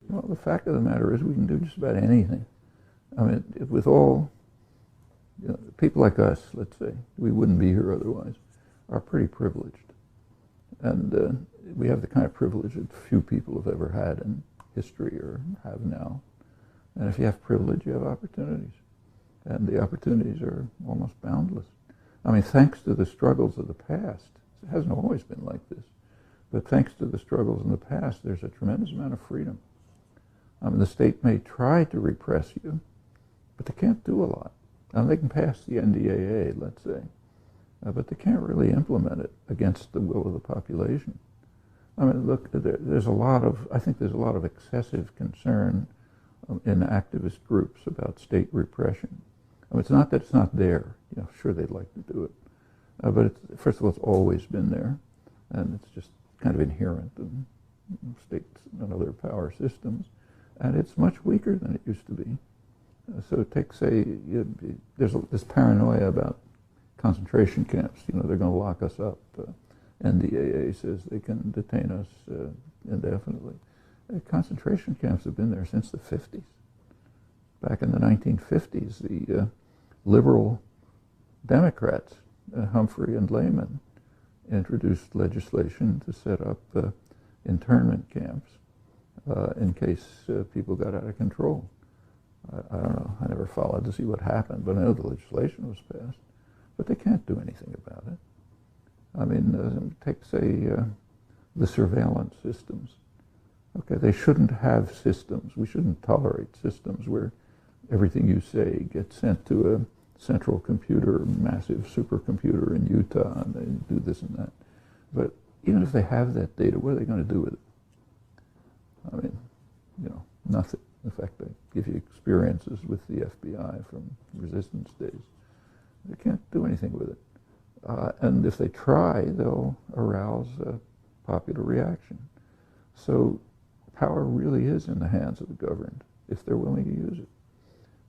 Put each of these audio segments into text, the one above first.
Well, the fact of the matter is we can do just about anything. I mean, with all, people like us, let's say, we wouldn't be here otherwise, are pretty privileged. And we have the kind of privilege that few people have ever had in history or have now. And if you have privilege, you have opportunities. And the opportunities are almost boundless. I mean, thanks to the struggles of the past, it hasn't always been like this, but thanks to the struggles in the past, there's a tremendous amount of freedom. I mean, the state may try to repress you, but they can't do a lot. They can pass the NDAA, let's say, but they can't really implement it against the will of the population. I mean, look, there's a lot of, I think there's a lot of excessive concern in activist groups about state repression. I mean, it's not that it's not there. Sure, they'd like to do it. But first of all, it's always been there, and it's just kind of inherent in states and other power systems. And it's much weaker than it used to be. So take, say, there's this paranoia about concentration camps. They're going to lock us up. NDAA says they can detain us indefinitely. Concentration camps have been there since the 50s. Back in the 1950s, the liberal Democrats, Humphrey and Lehman, introduced legislation to set up internment camps in case people got out of control. I don't know. I never followed to see what happened, but I know the legislation was passed. But they can't do anything about it. I mean, take, say, the surveillance systems. Okay, they shouldn't have systems. We shouldn't tolerate systems where everything you say gets sent to a central computer, massive supercomputer in Utah, and they do this and that. But even if they have that data, what are they going to do with it? I mean, nothing. In fact, they give you experiences with the FBI from resistance days. They can't do anything with it. And if they try, they'll arouse a popular reaction. So power really is in the hands of the governed, if they're willing to use it.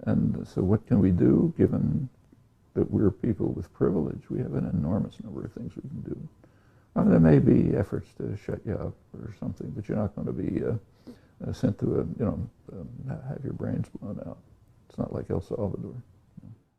And so what can we do, given that we're people with privilege? We have an enormous number of things we can do. There may be efforts to shut you up or something, but you're not going to be sent to have your brains blown out. It's not like El Salvador.